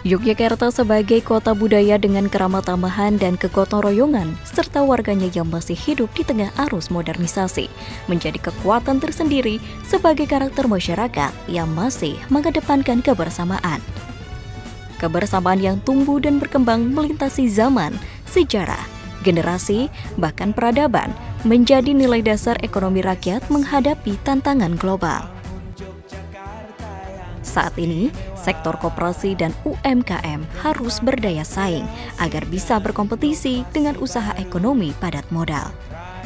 Yogyakarta sebagai kota budaya dengan kerama tamahan dan kegotong royongan, serta warganya yang masih hidup di tengah arus modernisasi, menjadi kekuatan tersendiri sebagai karakter masyarakat yang masih mengedepankan kebersamaan. Kebersamaan yang tumbuh dan berkembang melintasi zaman, sejarah, generasi, bahkan peradaban, menjadi nilai dasar ekonomi rakyat menghadapi tantangan global. Saat ini, sektor koperasi dan UMKM harus berdaya saing agar bisa berkompetisi dengan usaha ekonomi padat modal.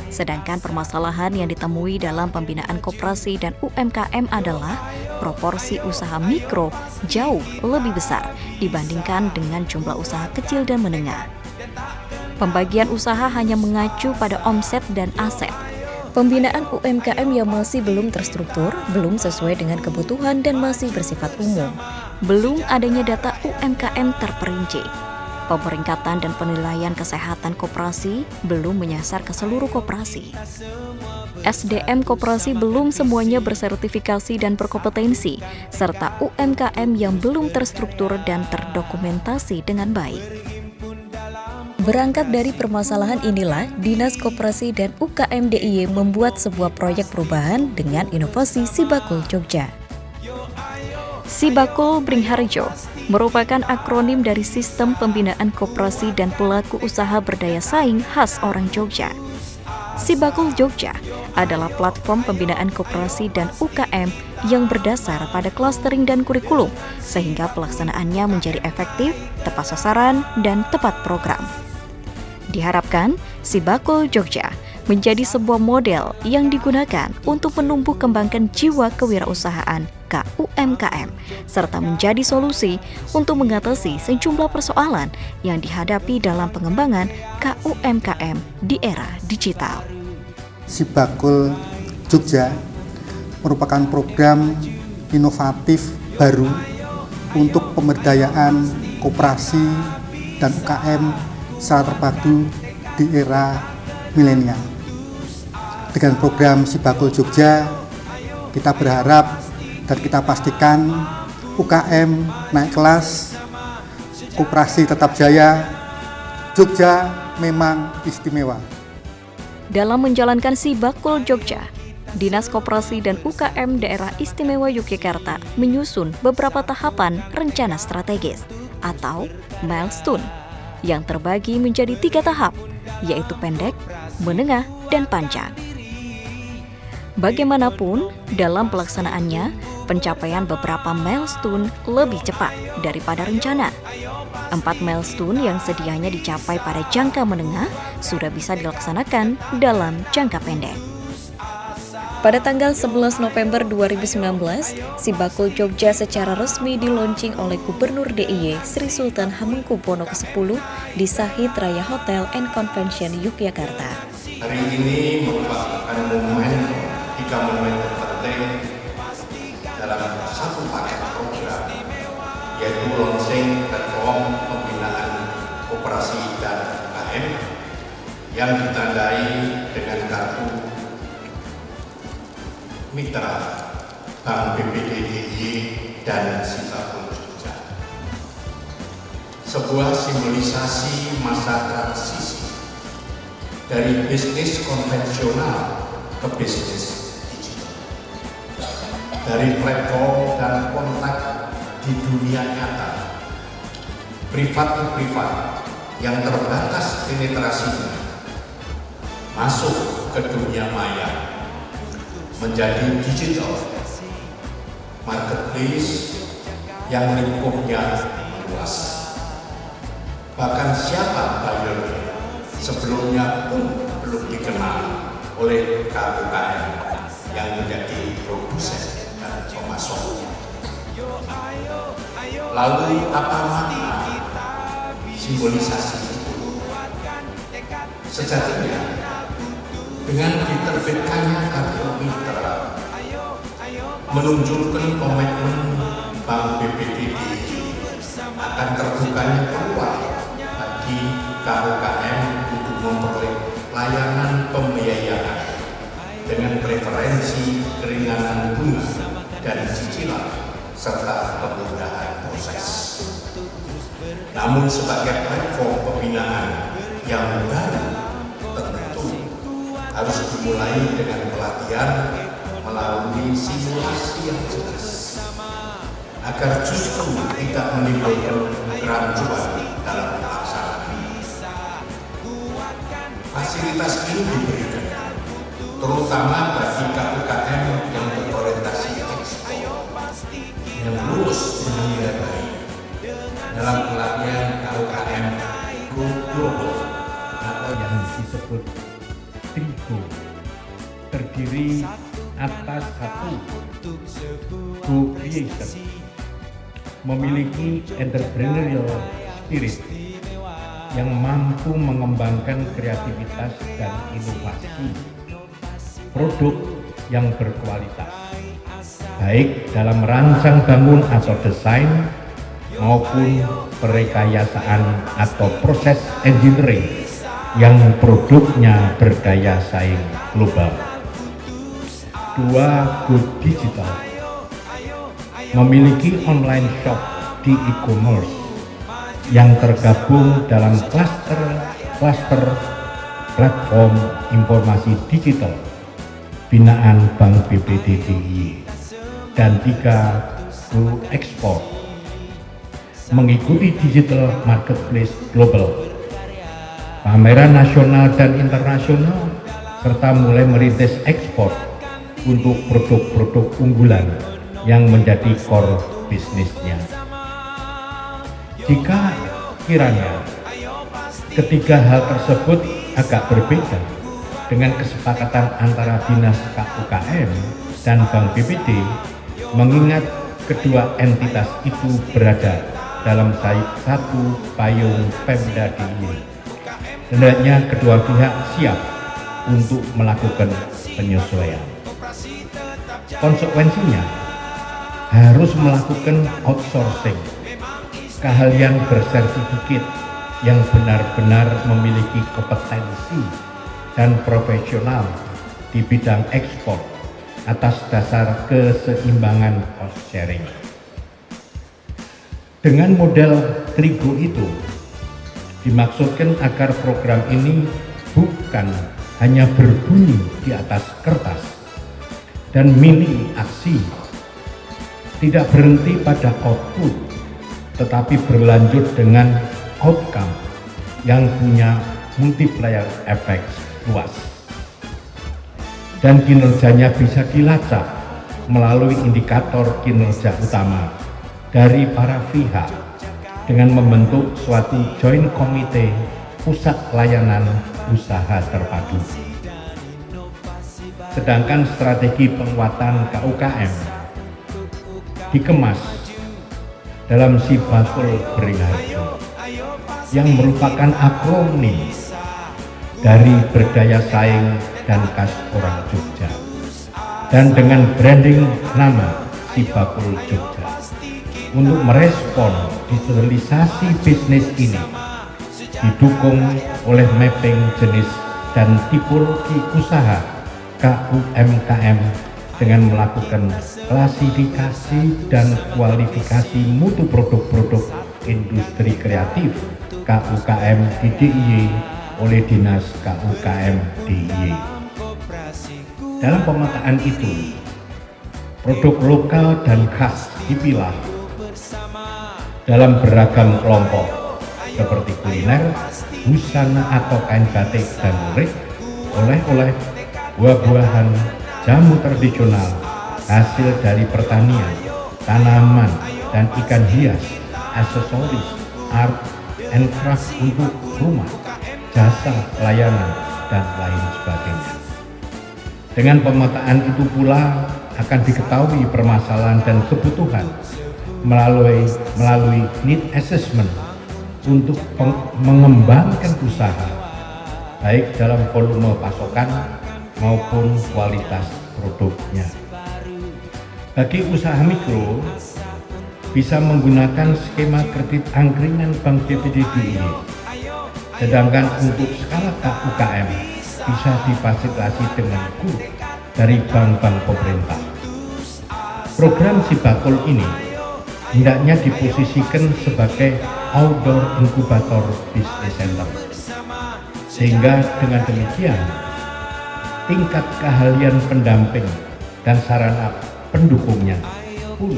Sedangkan permasalahan yang ditemui dalam pembinaan koperasi dan UMKM adalah proporsi usaha mikro jauh lebih besar dibandingkan dengan jumlah usaha kecil dan menengah. Pembagian usaha hanya mengacu pada omset dan aset. Pembinaan UMKM yang masih belum terstruktur, belum sesuai dengan kebutuhan dan masih bersifat umum. Belum adanya data UMKM terperinci. Pemeringkatan dan penilaian kesehatan koperasi belum menyasar ke seluruh koperasi. SDM koperasi belum semuanya bersertifikasi dan berkompetensi, serta UMKM yang belum terstruktur dan terdokumentasi dengan baik. Berangkat dari permasalahan inilah, Dinas Koperasi dan UKM DIY membuat sebuah proyek perubahan dengan inovasi Sibakul Jogja. Sibakul Bringharjo merupakan akronim dari Sistem Pembinaan Koperasi dan Pelaku Usaha Berdaya Saing khas orang Jogja. Sibakul Jogja adalah platform pembinaan koperasi dan UKM yang berdasar pada clustering dan kurikulum, sehingga pelaksanaannya menjadi efektif, tepat sasaran, dan tepat program. Diharapkan, Sibakul Jogja menjadi sebuah model yang digunakan untuk menumbuh kembangkan jiwa kewirausahaan KUMKM, serta menjadi solusi untuk mengatasi sejumlah persoalan yang dihadapi dalam pengembangan KUMKM di era digital. Sibakul Jogja merupakan program inovatif baru untuk pemberdayaan koperasi dan UKM secara terpadu di era milenial. Dengan program Sibakul Jogja, kita berharap dan kita pastikan UKM naik kelas, koperasi tetap jaya, Jogja memang istimewa. Dalam menjalankan Sibakul Jogja, Dinas Koperasi dan UKM Daerah Istimewa Yogyakarta menyusun beberapa tahapan rencana strategis atau milestone yang terbagi menjadi 3 tahap, yaitu pendek, menengah, dan panjang. Bagaimanapun, dalam pelaksanaannya, pencapaian beberapa milestone lebih cepat daripada rencana. 4 milestone yang sedianya dicapai pada jangka menengah sudah bisa dilaksanakan dalam jangka pendek. Pada tanggal 11 November 2019, Sibakul Jogja secara resmi dilaunching oleh Gubernur DIY Sri Sultan Hamengkubuwono ke-10 di Sahid Raya Hotel and Convention Yogyakarta. Hari ini merupakan momen 3 momen terpenting dalam satu paket program, yaitu launching platform pembinaan koperasi dan UKM yang ditandai dengan kartu Mitra Bank BPD DIY dan Sibakul Jogja. Sebuah simbolisasi masa transisi dari bisnis konvensional ke bisnis digital. Dari platform dan kontak di dunia nyata, privat ke privat yang terbatas penetrasinya, masuk ke dunia maya, menjadi digital marketplace yang lingkupnya luas. Bahkan siapa buyernya sebelumnya pun belum dikenal oleh KUKM yang menjadi produsen dan pemasoknya. Lalu apa makna simbolisasi itu? Sejatinya, dengan diterbitkannya kartu Mitra menunjukkan komitmen Bank BPD akan terbukanya peluang bagi KUKM untuk memperoleh layanan pembiayaan dengan preferensi keringanan bunga dan cicilan serta kemudahan proses. Namun sebagai platform pembinaan yang baru, tentu harus dimulai dengan pelatihan melalui simulasi yang jelas, agar justru tidak menimbulkan kerancuan dalam pelaksanaan. Fasilitas ini diberikan terutama bagi KUKM yang berorientasi ekspor yang lulus dengan nilai baik dalam pelatihan KUKM Go Global atau yang disebut TRIGO, terdiri atas satu, Go Creation, memiliki entrepreneurial spirit yang mampu mengembangkan kreativitas dan inovasi produk yang berkualitas, baik dalam merancang bangun atau desain maupun perekayasaan atau proses engineering yang produknya berdaya saing global. Dua, Go Digital, memiliki online shop di e-commerce yang tergabung dalam klaster platform informasi digital binaan Bank BPD DIY. Dan tiga, Go Export, mengikuti digital marketplace global, pameran nasional dan internasional, serta mulai merintis ekspor untuk produk-produk unggulan yang menjadi core bisnisnya. Jika kiranya ketiga hal tersebut agak berbeda dengan kesepakatan antara Dinas KUKM dan Bank BPD, mengingat kedua entitas itu berada dalam satu payung Pemda DIY, hendaknya kedua pihak siap untuk melakukan penyesuaian. Konsekuensinya harus melakukan outsourcing keahlian bersertifikat yang benar-benar memiliki kompetensi dan profesional di bidang ekspor atas dasar keseimbangan cost sharing. Dengan model TRIGO itu dimaksudkan agar program ini bukan hanya berbunyi di atas kertas dan mini aksi, tidak berhenti pada output, tetapi berlanjut dengan outcome yang punya multiplier effect luas, dan kinerjanya bisa dilacak melalui indikator kinerja utama dari para pihak dengan membentuk suatu joint committee pusat layanan usaha terpadu. Sedangkan strategi penguatan KUKM dikemas dalam Sibakul Beringharjo yang merupakan akronim dari berdaya saing dan khas orang Jogja, dan dengan branding nama Sibakul Jogja untuk merespon digitalisasi bisnis ini, didukung oleh mapping jenis dan tipologi usaha KUMKM dengan melakukan klasifikasi dan kualifikasi mutu produk-produk industri kreatif KUKM di DIY oleh Dinas KUKM DIY. Dalam pemetaan itu, produk lokal dan khas dipilah dalam beragam kelompok seperti kuliner, busana atau kain batik dan lurik, oleh-oleh, buah-buahan, jamu tradisional, hasil dari pertanian, tanaman dan ikan hias, aksesoris, art and craft untuk rumah, jasa layanan, dan lain sebagainya. Dengan pemetaan itu pula akan diketahui permasalahan dan kebutuhan melalui need assessment untuk mengembangkan usaha, baik dalam volume pasokan maupun kualitas produknya. Bagi usaha mikro, bisa menggunakan skema kredit angkringan Bank BPD DIY. Sedangkan untuk skala KUKM bisa difasilitasi dengan kur dari bank-bank pemerintah. Program Sibakul ini hendaknya diposisikan sebagai outdoor inkubator business center. Sehingga dengan demikian, tingkat keahlian pendamping dan sarana pendukungnya pun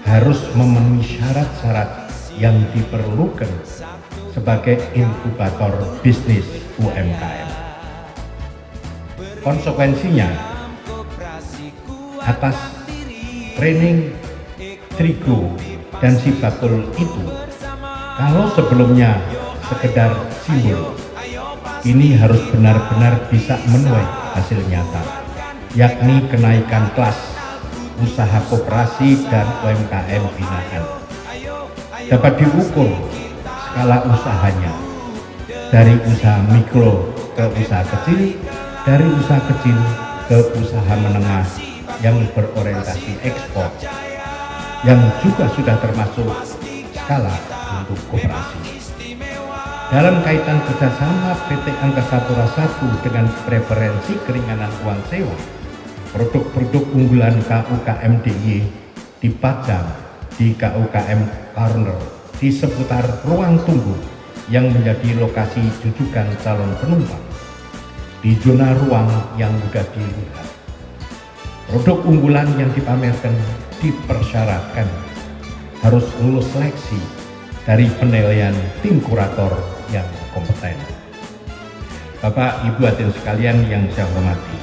harus memenuhi syarat-syarat yang diperlukan sebagai inkubator bisnis UMKM. Konsekuensinya, atas training Trigo dan Sibakul itu, kalau sebelumnya sekedar simbol, ini harus benar-benar bisa menuai hasil nyata, yakni kenaikan kelas usaha koperasi dan UMKM binaan. Dapat diukur skala usahanya dari usaha mikro ke usaha kecil, dari usaha kecil ke usaha menengah yang berorientasi ekspor, yang juga sudah termasuk skala untuk koperasi. Dalam kaitan kerjasama PT Angkasa Pura I dengan preferensi keringanan uang sewa, produk-produk unggulan KUKM DIY dipajang di KUKM Corner di seputar ruang tunggu yang menjadi lokasi jujukan calon penumpang di zona ruang yang mudah dilihat. Produk unggulan yang dipamerkan dipersyaratkan harus lulus seleksi dari penilaian tim kurator yang kompeten. Bapak, Ibu hadirin sekalian yang saya hormati,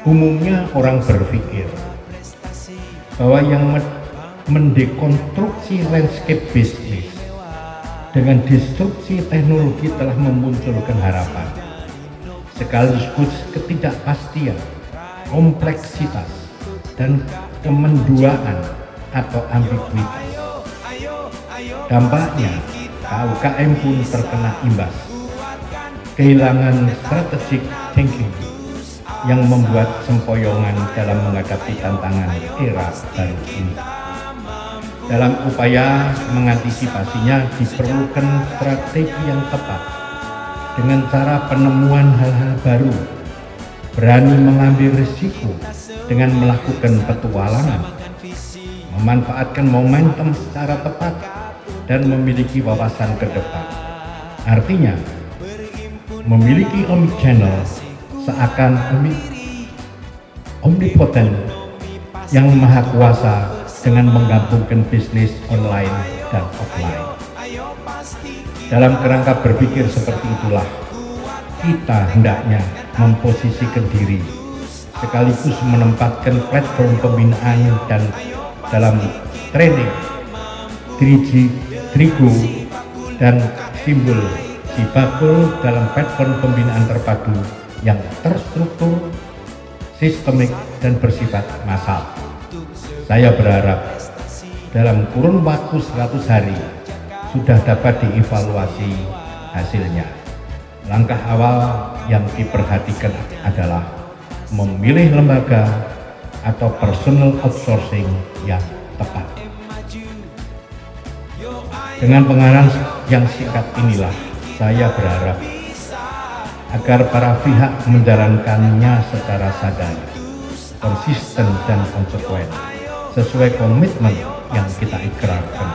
umumnya orang berpikir bahwa yang mendekonstruksi landscape bisnis dengan disrupsi teknologi telah memunculkan harapan, sekaligus ketidakpastian, kompleksitas, dan kemenduaan atau ambiguitas. Dampaknya, KUKM pun terkena imbas, kehilangan strategic thinking yang membuat sempoyongan dalam menghadapi tantangan era baru ini. Dalam upaya mengantisipasinya diperlukan strategi yang tepat dengan cara penemuan hal-hal baru, berani mengambil risiko dengan melakukan petualangan, memanfaatkan momentum secara tepat, dan memiliki wawasan ke depan. Artinya, memiliki omnichannel seakan omnipotent yang maha kuasa dengan menggabungkan bisnis online dan offline. Dalam kerangka berpikir seperti itulah, kita hendaknya memposisikan diri sekaligus menempatkan platform pembinaan dan dalam training Trigo dan simbol Sibakul dalam platform pembinaan terpadu yang terstruktur, sistemik, dan bersifat massal. Saya berharap dalam kurun waktu 100 hari sudah dapat dievaluasi hasilnya. Langkah awal yang diperhatikan adalah memilih lembaga atau personal outsourcing yang tepat. Dengan pengarahan yang singkat inilah, saya berharap agar para pihak menjalankannya secara sadar, konsisten, dan konsekuen sesuai komitmen yang kita ikrarkan.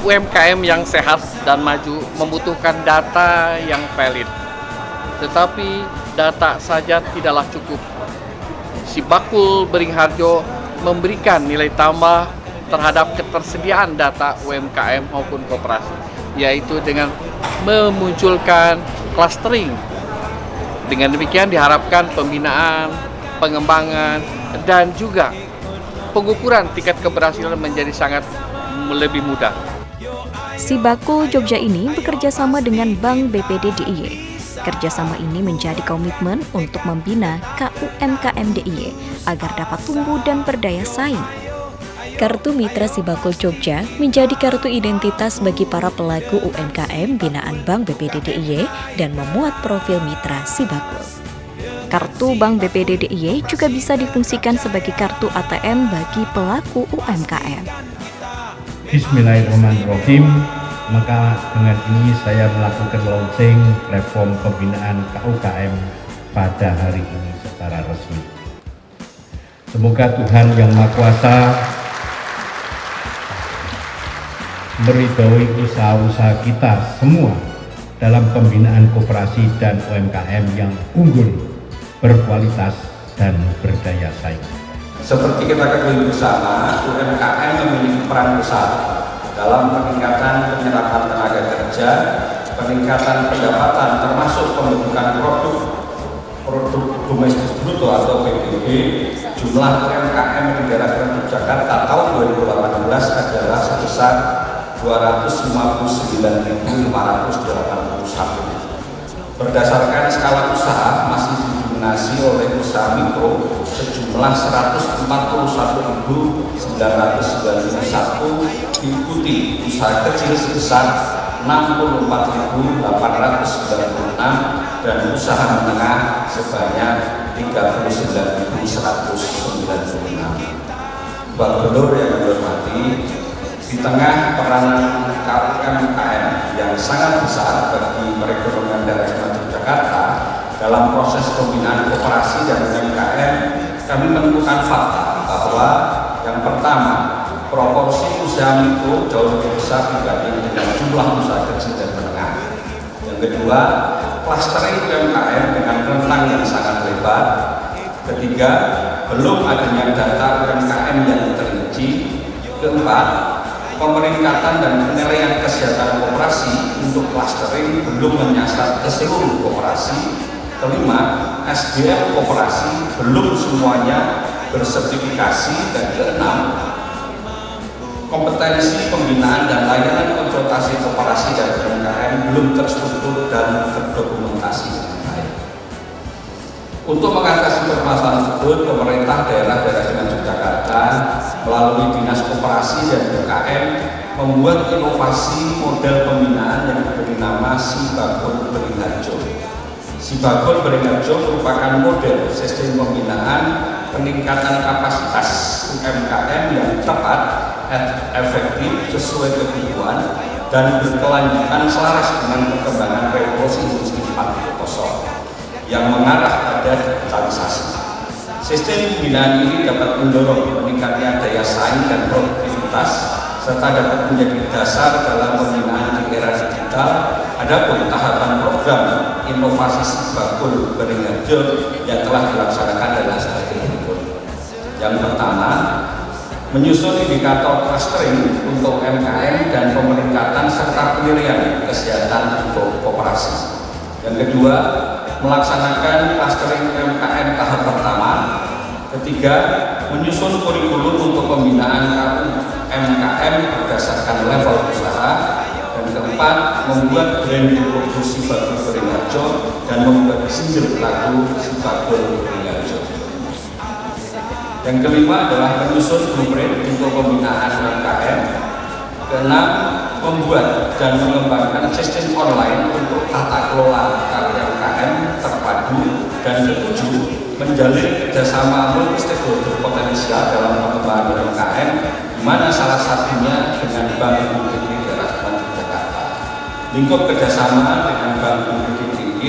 UMKM yang sehat dan maju membutuhkan data yang valid, tetapi data saja tidaklah cukup. Sibakul Beringharjo memberikan nilai tambah terhadap ketersediaan data UMKM maupun koperasi, yaitu dengan memunculkan clustering. Dengan demikian diharapkan pembinaan, pengembangan, dan juga pengukuran tingkat keberhasilan menjadi sangat lebih mudah. Sibakul Jogja ini bekerja sama dengan Bank BPD DIY. Kerjasama ini menjadi komitmen untuk membina KUMKM DIY agar dapat tumbuh dan berdaya saing. Kartu Mitra Sibakul Jogja menjadi kartu identitas bagi para pelaku UMKM binaan Bank BPD DIY dan memuat profil Mitra Sibakul. Kartu Bank BPD DIY juga bisa difungsikan sebagai kartu ATM bagi pelaku UMKM. Bismillahirrahmanirrahim. Maka dengan ini saya melakukan launching platform pembinaan KUKM pada hari ini secara resmi. Semoga Tuhan Yang Maha Kuasa meridhoi usaha-usaha kita semua dalam pembinaan koperasi dan UMKM yang unggul, berkualitas, dan berdaya saing. Seperti kita ketahui bersama, UMKM memiliki peran besar dalam peningkatan penyerapan tenaga kerja, peningkatan pendapatan termasuk pembentukan produk domestik bruto atau PDB. Jumlah UMKM di daerah Yogyakarta tahun 2018 adalah sebesar 259.581. Berdasarkan skala usaha masih didominasi oleh usaha mikro sejumlah 141.991, diikuti usaha kecil sebesar 64.896 dan usaha menengah sebanyak 39.196. Pak Gubernur yang kami hormati, di tengah peranan UMKM yang sangat besar bagi perekonomian daerah Istimewa Yogyakarta dalam proses pembinaan koperasi dan UMKM, kami menemukan fakta bahwa yang pertama, proporsi usaha mikro jauh lebih besar dibanding dengan jumlah usaha kecil dan menengah. Yang kedua, clustering UMKM dengan rentang yang sangat lebar. Ketiga, belum adanya data UMKM yang terinci. Keempat, pemeringkatan dan penilaian kesehatan koperasi untuk clustering belum menyasar ke seluruh koperasi. Kelima, SDM koperasi belum semuanya bersertifikasi. Dan keenam, kompetensi pembinaan dan layanan konsultasi koperasi dan UMKM belum terstruktur dan terdokumentasi dengan baik. Untuk mengatasi permasalahan tersebut, pemerintah daerah Istimewa Yogyakarta melalui Dinas Koperasi dan UMKM membuat inovasi model pembinaan yang diberi nama Sibagul Beringharjo. Sibagul Beringharjo merupakan model sistem pembinaan peningkatan kapasitas UMKM yang tepat, efektif, sesuai kebutuhan, dan berkelanjutan selaras dengan perkembangan revolusi industri 4.0 yang mengarah pada digitalisasi. Sistem pembinaan ini dapat mendorong meningkatnya daya saing dan produktivitas, serta dapat menjadi dasar dalam pembinaan di era digital. Adapun tahapan program inovasi Sibagul Beringharjo yang telah dilaksanakan adalah sebagai berikut. Yang pertama, menyusun indikator clustering untuk UMKM dan pemeringkatan serta penilaian kesehatan untuk koperasi. Yang kedua, melaksanakan clustering UMKM tahap pertama. Ketiga, menyusun kurikulum untuk pembinaan UMKM berdasarkan level usaha. Dan keempat, membuat branding produk Sibagul Beringharjo dan membuat single lagu Sibagul Beringharjo. Yang kelima adalah menyusun blueprint untuk pembinaan UMKM. Keenam, membuat dan mengembangkan sistem online untuk tata kelola UMKM terpadu. Dan ketujuh, menjalin kerjasama multi stakeholder potensial dalam pengembangan UMKM, di mana salah satunya dengan Bank BPD daerah Istimewa Yogyakarta. Lingkup kerjasama dengan Bank BPD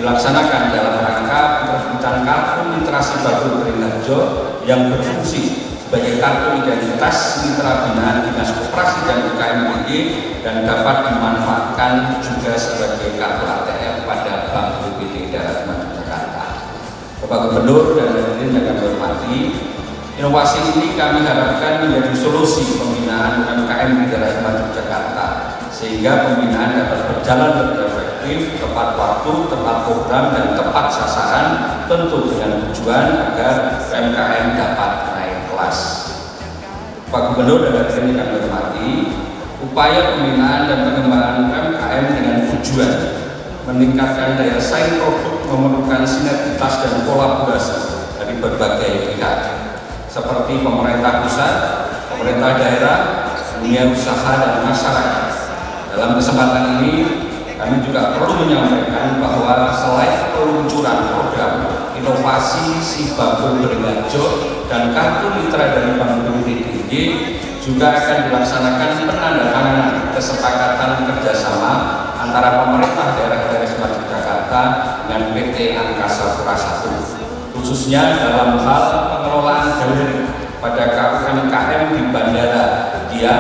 dilaksanakan dalam rangka penerbitan kartu mitra Sibagul Beringharjo yang berfungsi sebagai kartu identitas mitra binaan Dinas Koperasi dan UMKM DIY dan dapat dimanfaatkan juga sebagai kartu ATM pada Bank BPD daerah Istimewa Yogyakarta. Bapak Gubernur dan hadirin yang kami hormati, inovasi ini kami harapkan menjadi solusi pembinaan UMKM di daerah Istimewa Yogyakarta, sehingga pembinaan dapat berjalan lebih efektif, tepat waktu, tepat program, dan tepat sasaran, tentu dengan tujuan agar UMKM dapat naik kelas. Pak Gubernur dan hadirin yang kami hormati, upaya pembinaan dan pengembangan UMKM dengan tujuan meningkatkan daya saing produk memerlukan sinergitas dan kolaborasi dari berbagai pihak seperti pemerintah pusat, pemerintah daerah, dunia usaha, dan masyarakat. Dalam kesempatan ini, kami juga perlu menyampaikan bahwa selain peluncuran program inovasi Sibagul Beringharjo dan kartu mitra dari Bank BPD juga akan dilaksanakan penandatanganan kesepakatan kerjasama antara pemerintah daerah Istimewa Yogyakarta dengan PT Angkasa Pura I, khususnya dalam hal pengelolaan galeri pada UMKM di Bandara Dia,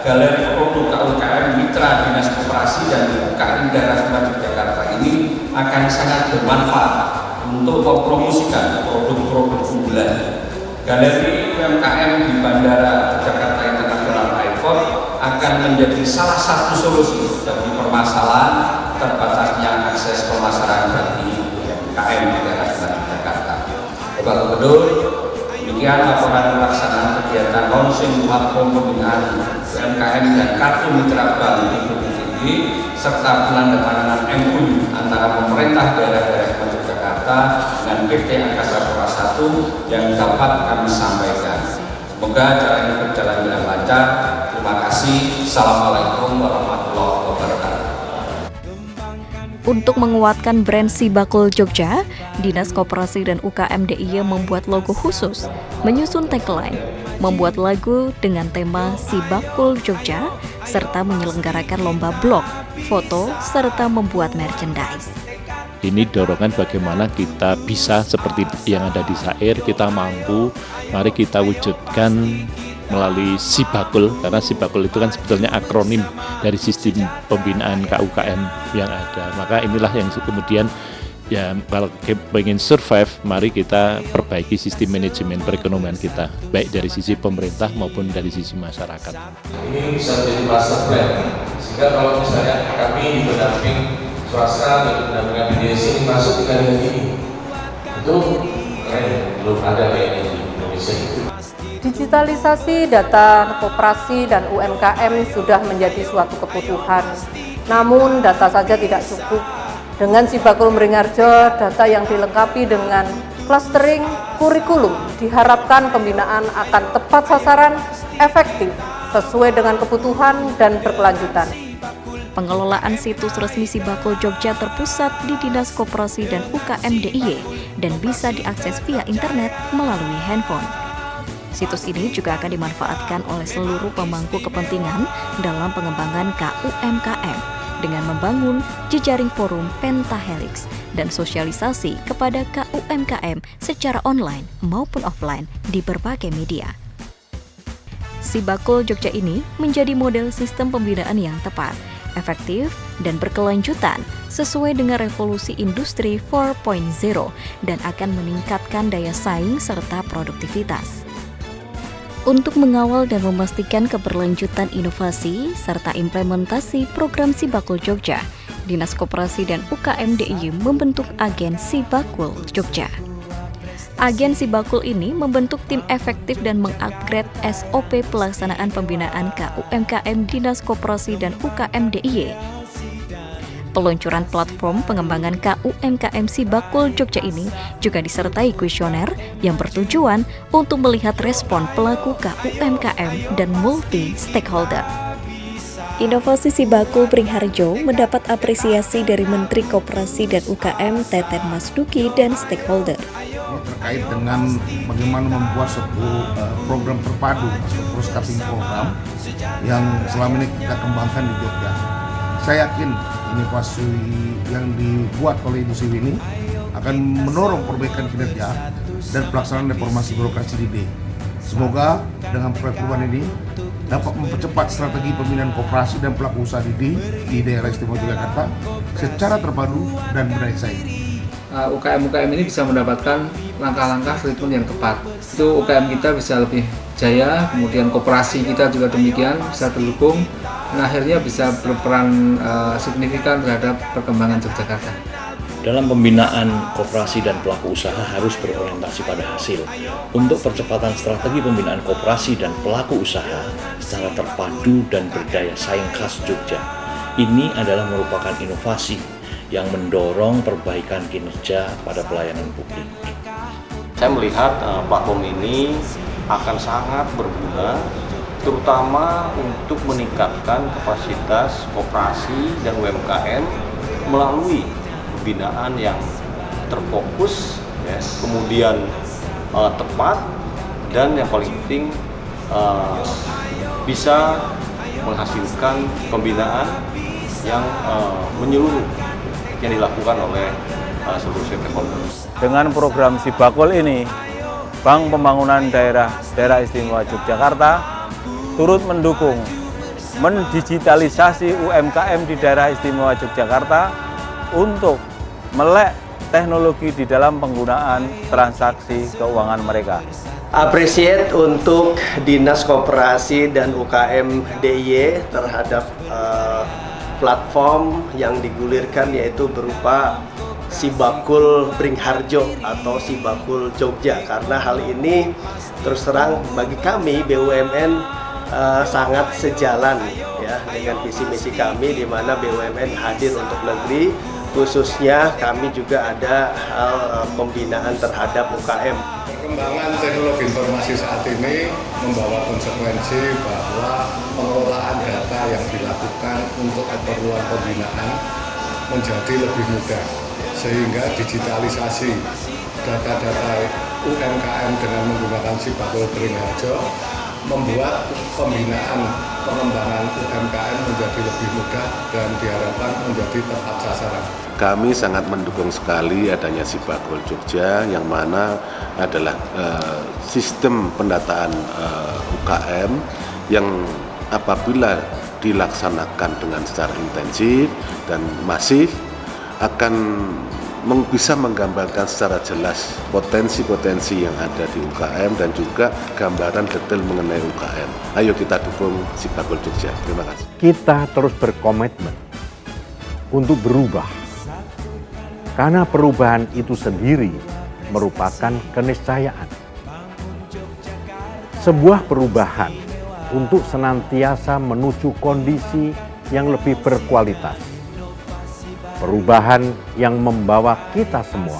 galeri produk UKM Mitra Dinas Koperasi dan UKM Daerah Istimewa Yogyakarta ini akan sangat bermanfaat untuk mempromosikan produk-produk unggulan. Galeri UMKM di Bandara Jakarta International Airport akan menjadi salah satu solusi bagi permasalahan terbatasnya akses pemasaran bagi UMKM di daerah istimewa Jakarta. Bapak Gubernur, demikian laporan pelaksanaan kegiatan launching platform pembinaan UMKM dan kartu mitra bank di Bukit Tinggi serta penandatanganan MOU antara pemerintah daerah-daerah istimewa Yogyakarta dengan PT Angkasa Pura I yang dapat kami sampaikan. Semoga acara ini berjalan dengan lancar. Terima kasih. Assalamualaikum warahmatullahi wabarakatuh. Untuk menguatkan brand Sibakul Jogja, Dinas Koperasi dan UKM DIY membuat logo khusus, menyusun tagline, membuat lagu dengan tema Sibakul Jogja, serta menyelenggarakan lomba blog, foto, serta membuat merchandise. Ini dorongan bagaimana kita bisa seperti yang ada di syair, kita mampu, mari kita wujudkan melalui Sibakul, karena Sibakul itu kan sebetulnya akronim dari sistem pembinaan KUKM yang ada. Maka inilah yang kemudian ya kalau ingin survive, mari kita perbaiki sistem manajemen perekonomian kita, baik dari sisi pemerintah maupun dari sisi masyarakat. Ini bisa menjadi master plan, sehingga kalau misalnya kami di pendamping swasta dan pendampingan BDS ini masuk di kalian ini, itu keren, belum ada kayak di Indonesia itu. Digitalisasi data koperasi dan UMKM sudah menjadi suatu kebutuhan. Namun data saja tidak cukup. Dengan Sibakul Mringharjo, data yang dilengkapi dengan clustering kurikulum diharapkan pembinaan akan tepat sasaran, efektif, sesuai dengan kebutuhan dan berkelanjutan. Pengelolaan situs resmi Sibakul Jogja terpusat di Dinas Koperasi dan UKM DIY dan bisa diakses via internet melalui handphone. Situs ini juga akan dimanfaatkan oleh seluruh pemangku kepentingan dalam pengembangan KUMKM dengan membangun jejaring forum pentahelix dan sosialisasi kepada KUMKM secara online maupun offline di berbagai media. Sibakul Jogja ini menjadi model sistem pembinaan yang tepat, efektif, dan berkelanjutan sesuai dengan revolusi industri 4.0 dan akan meningkatkan daya saing serta produktivitas. Untuk mengawal dan memastikan keberlanjutan inovasi serta implementasi program Sibakul Jogja, Dinas Koperasi dan UKM DIY membentuk Agen Sibakul Jogja. Agen Sibakul ini membentuk tim efektif dan mengupgrade SOP pelaksanaan pembinaan KUMKM Dinas Koperasi dan UKM DIY. Peluncuran platform pengembangan KUMKM Sibakul Jogja ini juga disertai kuesioner yang bertujuan untuk melihat respon pelaku KUMKM dan multi-stakeholder. Inovasi Sibakul Mringharjo mendapat apresiasi dari Menteri Koperasi dan UKM Teten Mas Duki dan stakeholder. Terkait dengan bagaimana membuat sebuah program terpadu atau cross-cutting program yang selama ini kita kembangkan di Jogja. Saya yakin inovasi yang dibuat oleh industri ini akan mendorong perbaikan kinerja dan pelaksanaan reformasi birokrasi di DIY. Semoga dengan perubahan ini dapat mempercepat strategi pembinaan koperasi dan pelaku usaha di DIY di daerah istimewa Yogyakarta secara terpadu dan berdaya saing. UKM-UKM ini bisa mendapatkan langkah-langkah treatment yang tepat. Itu UKM kita bisa lebih jaya, kemudian koperasi kita juga demikian bisa terhubung, dan akhirnya bisa berperan signifikan terhadap perkembangan Yogyakarta. Dalam pembinaan koperasi dan pelaku usaha harus berorientasi pada hasil. Untuk percepatan strategi pembinaan koperasi dan pelaku usaha secara terpadu dan berdaya saing khas Jogja, ini adalah merupakan inovasi yang mendorong perbaikan kinerja pada pelayanan publik. Saya melihat platform ini akan sangat berguna, terutama untuk meningkatkan kapasitas koperasi dan UMKM melalui pembinaan yang terfokus, kemudian tepat, dan yang paling penting bisa menghasilkan pembinaan yang menyeluruh yang dilakukan oleh seluruh stakeholder. Dengan program Sibakul ini, Bank Pembangunan Daerah Istimewa Yogyakarta turut mendukung mendigitalisasi UMKM di daerah istimewa Yogyakarta untuk melek teknologi di dalam penggunaan transaksi keuangan mereka. Appreciate untuk Dinas Koperasi dan UKM DIY terhadap platform yang digulirkan, yaitu berupa Sibakul Beringharjo atau Sibakul Jogja, karena hal ini terus terang bagi kami BUMN sangat sejalan ya dengan visi misi kami, di mana BUMN hadir untuk negeri, khususnya kami juga ada hal pembinaan terhadap UKM. Perkembangan teknologi informasi saat ini membawa konsekuensi bahwa pengelolaan data yang dilakukan untuk keperluan pembinaan menjadi lebih mudah, sehingga digitalisasi data-data UMKM dengan menggunakan Sibakul Beringharjo membuat pembinaan pengembangan UMKM menjadi lebih mudah dan diharapkan menjadi tepat sasaran. Kami sangat mendukung sekali adanya Sibakul Jogja, yang mana adalah sistem pendataan UKM yang apabila dilaksanakan dengan secara intensif dan masif akan bisa menggambarkan secara jelas potensi-potensi yang ada di UKM dan juga gambaran detail mengenai UKM. Ayo kita dukung Sibakul Jogja. Terima kasih. Kita terus berkomitmen untuk berubah, karena perubahan itu sendiri merupakan keniscayaan. Sebuah perubahan untuk senantiasa menuju kondisi yang lebih berkualitas. Perubahan yang membawa kita semua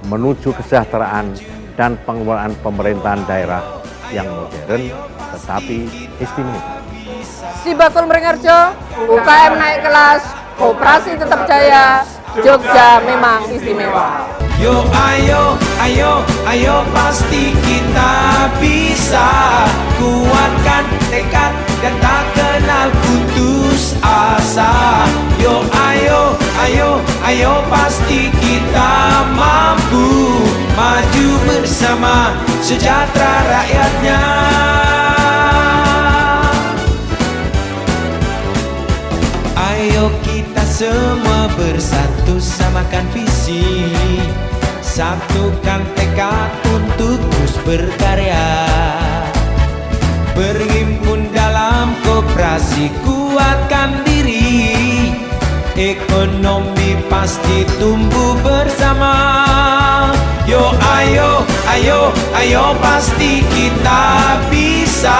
menuju kesejahteraan dan pengelolaan pemerintahan daerah yang modern tetapi istimewa. Sibakul Beringharjo, UKM naik kelas, koperasi tetap jaya, Jogja memang istimewa. Yo ayo, ayo, ayo pasti kita bisa. Kuatkan tekad dan tak kenal putus asa. Yo ayo, ayo, ayo pasti kita mampu. Maju bersama sejahtera rakyatnya. Ayo kita semua bersatu, samakan visi, satukan tekad untuk terus berkarya. Berhimpun dalam koperasi, kuatkan diri, ekonomi pasti tumbuh bersama. Yo ayo, ayo, ayo pasti kita bisa.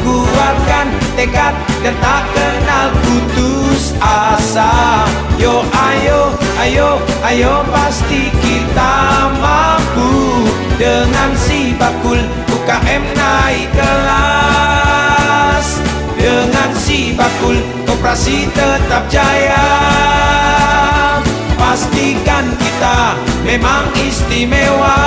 Kuatkan tekad dan tak kenal putus asa. Yo ayo, ayo, ayo pasti kita mampu. Dengan Sibakul UKM naik kelas. Dengan Sibakul koperasi tetap jaya. Pastikan kita memang istimewa.